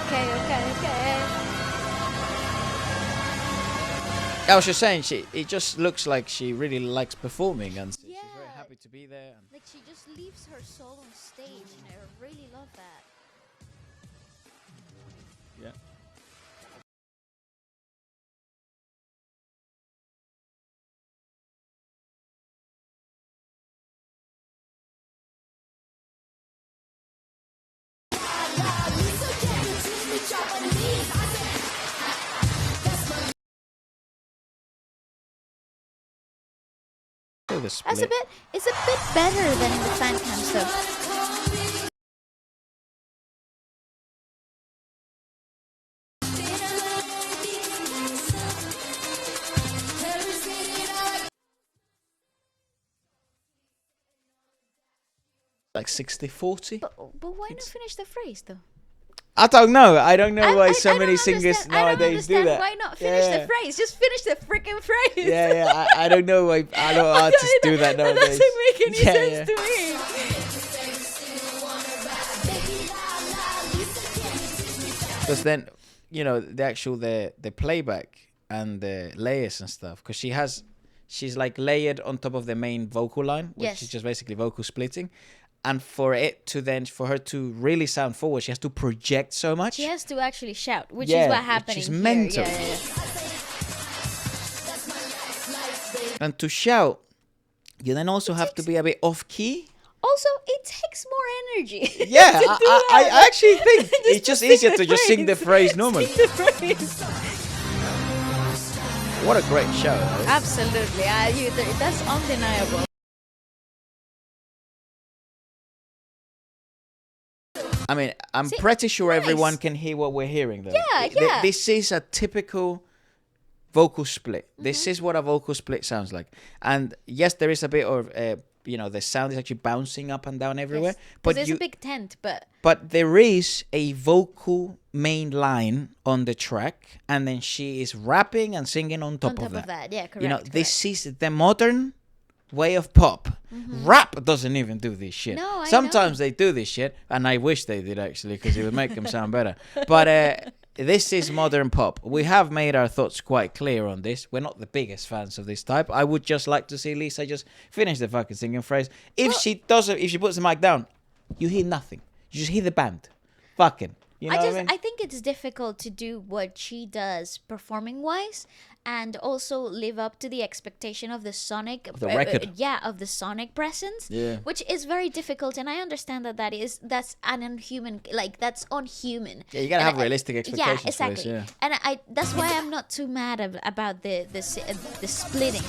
Okay. I was just saying, it just looks like she really likes performing, and she's very happy to be there. And like she just leaves her soul on stage, and I really love that. yeah. It's a bit better than in the fan cam stuff. Like 60-40. But why not finish the phrase though? I don't know why so many singers I don't nowadays do that. Why not finish the phrase? Just finish the freaking phrase. Yeah. I don't know why a lot of artists do that nowadays. That doesn't make any sense to me. Because then, the playback and the layers and stuff. Because she's like layered on top of the main vocal line, which is just basically vocal splitting. And for her to really sound forward, she has to project so much. She has to actually shout, which is what happened. Which is mental. Yeah. And to shout, you then also have to be a bit off key. Also, it takes more energy. Yeah, I actually think it's just easier to just sing the phrase normally. Sing the phrase. What a great show. Though. Absolutely. That's undeniable. I mean, I'm pretty sure everyone can hear what we're hearing, though. Yeah. This is a typical vocal split. This is what a vocal split sounds like. And yes, there is a bit of, the sound is actually bouncing up and down everywhere. Yes, but there's a big tent, But there is a vocal main line on the track, and then she is rapping and singing on top of that. Yeah, correct. This is the modern way of pop. Rap doesn't even do this shit. No, Sometimes they do this shit, and I wish they did actually, because it would make them sound better. But this is modern pop. We have made our thoughts quite clear on this. We're not the biggest fans of this type. I would just like to see Lisa just finish the fucking singing phrase. If she puts the mic down, you hear nothing. You just hear the band. Fucking. You know what I mean? I think it's difficult to do what she does performing wise and also live up to the expectation of the sonic of the record. Of the sonic presence, which is very difficult, and I understand that's unhuman, like that's unhuman. Yeah, you gotta have realistic expectations. Yeah, exactly. For this, And that's why I'm not too mad about the splitting.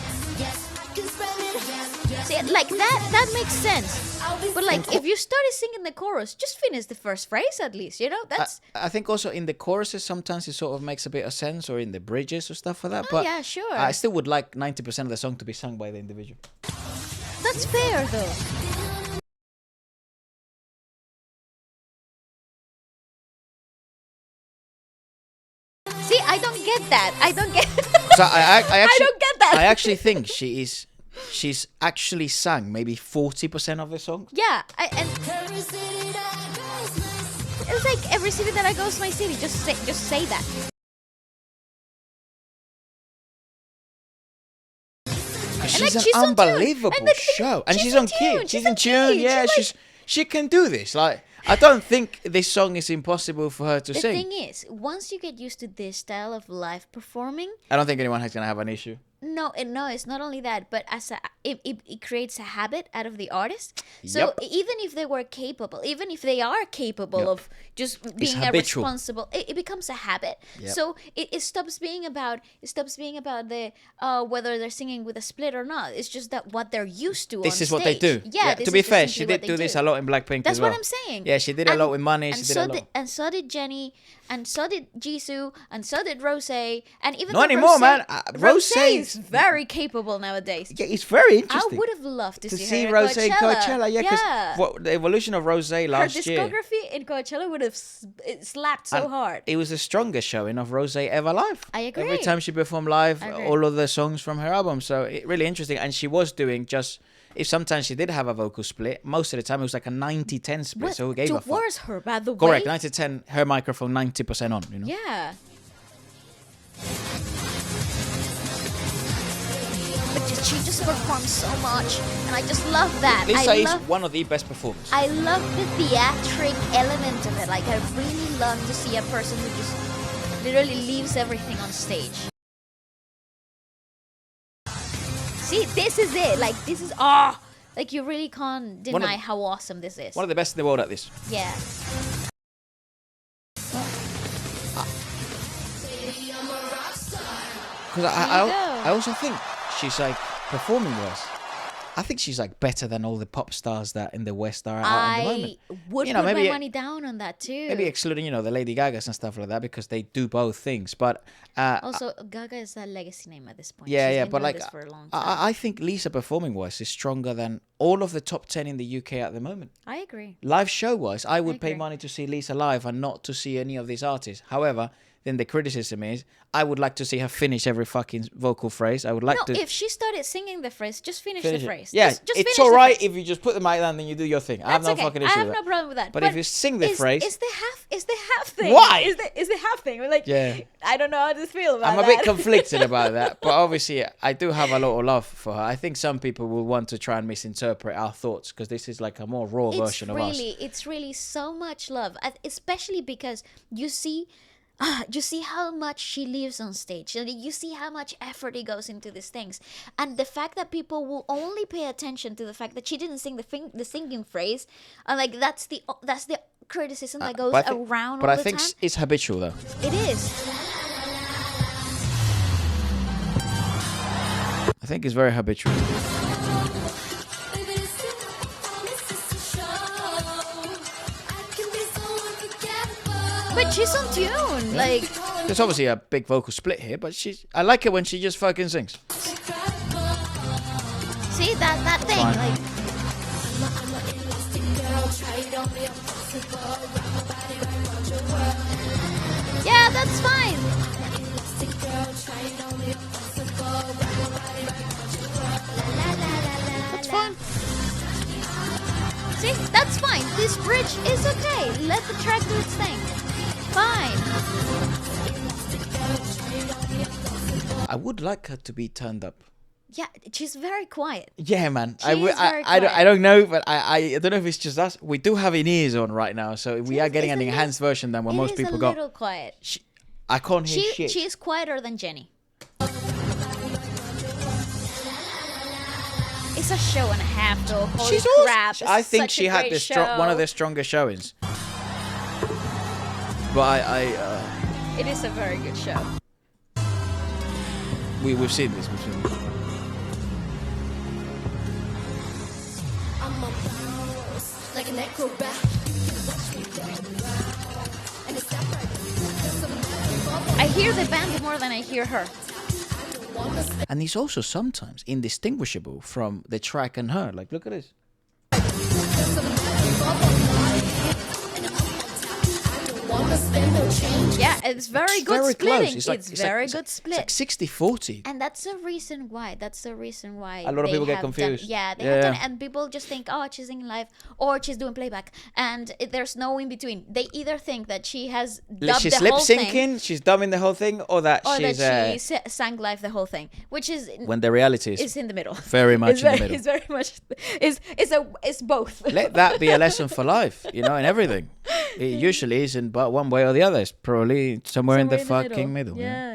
See, like that makes sense. But like, if you started singing the chorus, just finish the first phrase at least. That's. I think also in the choruses sometimes it sort of makes a bit of sense, or in the bridges or stuff like that. But yeah, sure. I still would like 90% of the song to be sung by the individual. That's fair though. See, I don't get that. I don't get. So I actually, I don't get that. I actually think she's actually sung maybe 40% of the song. Yeah, and it's like every city that I go is my city. Just say that. She's like, an unbelievable show, and she's on key. She's in tune. Yeah, she can do this. Like, I don't think this song is impossible for her to sing. The thing is, once you get used to this style of live performing, I don't think anyone is gonna have an issue. No, it's not only that, but it creates a habit out of the artist. So even if they were capable, even if they are capable of just being a responsible, it becomes a habit. So it stops being about the whether they're singing with a split or not. It's just that what they're used to. This on is what stage. they do. Yeah. To be fair, she did do this a lot in Blackpink. That's as well. what I'm saying. Yeah, she did a lot with Money. She did a lot. And so did Jennie, and so did Jisoo, and so did Rose, and even not anymore, man. Rose is very capable nowadays. Yeah, it's very interesting. I would have loved to see her Rose in Coachella. Yeah, because the evolution of Rose last year. Her discography in Coachella would have slapped so hard. It was the strongest showing of Rose ever live. I agree. Every time she performed live, all of the songs from her album. So really interesting. And she was doing just if sometimes she did have a vocal split, most of the time it was like a 90-10 split. What? So who gave a fuck? Towards her, by the way. Correct, 90-10, her microphone 90% on, you know? Yeah. But she just performs so much, and I just love that. Lisa is one of the best performers. I love the theatric element of it. Like, I really love to see a person who just literally leaves everything on stage. See, this is it. Like, this is like, you really can't deny how awesome this is. One of the best in the world at this. Yeah. Because I also think she's like performing wise. I think she's like better than all the pop stars that in the West are out at the moment. I would put my money down on that too. Maybe excluding, the Lady Gagas and stuff like that, because they do both things. But also, Gaga is a legacy name at this point. Yeah, but like, for a long time. I think Lisa performing wise is stronger than all of the top 10 in the UK at the moment. I agree. Live show wise, I would pay money to see Lisa live and not to see any of these artists. However, then the criticism is, I would like to see her finish every fucking vocal phrase. I would like to. If she started singing the phrase, just finish the phrase. Yeah, just it's all right if you just put the mic down and you do your thing. I have no fucking issue with that. I have no problem with that. But if you sing the phrase, is the half thing? Why? Is the half thing? Like, I don't know how to feel about that. I'm a bit conflicted about that, but obviously I do have a lot of love for her. I think some people will want to try and misinterpret our thoughts because this is like a more raw version of us. It's really so much love, especially because you see how much she lives on stage. You see how much effort it goes into these things, and the fact that people will only pay attention to the fact that she didn't sing the singing phrase, and like that's the criticism that goes around. But I think it's habitual though. It is. I think it's very habitual. But she's on tune, like. There's obviously a big vocal split here, but I like it when she just fucking sings. See that thing, like. Yeah, that's fine. That's fine. See, that's fine. This bridge is okay. Let the track do its thing. Fine. I would like her to be turned up. Yeah, she's very quiet. Yeah, man. I don't know, but I don't know if it's just us. We do have in-ears on right now, so we are getting an enhanced version than what most people got. It is a little quiet. I can't hear shit. She is quieter than Jenny. It's a show and a half, though. Holy crap! I think she had one of the strongest showings. But it is a very good show. We've seen this. I hear the band more than I hear her. And he's also sometimes indistinguishable from the track and her. Like, look at this. Yeah, it's very good very splitting. Close. It's very good split. It's like 60-40. And that's the reason why. A lot of people get confused. They have done it, and people just think, oh, she's singing live or she's doing playback, and there's no in between. They either think that she has dubbed she's the whole thing, lip syncing, she's dubbing the whole thing, or that she sang live the whole thing, which is when the reality is in the middle. Very much in the middle. It's very much it's both. Let that be a lesson for life, in everything. It usually isn't, but one way or the other. It's probably somewhere in the fucking middle. Yeah.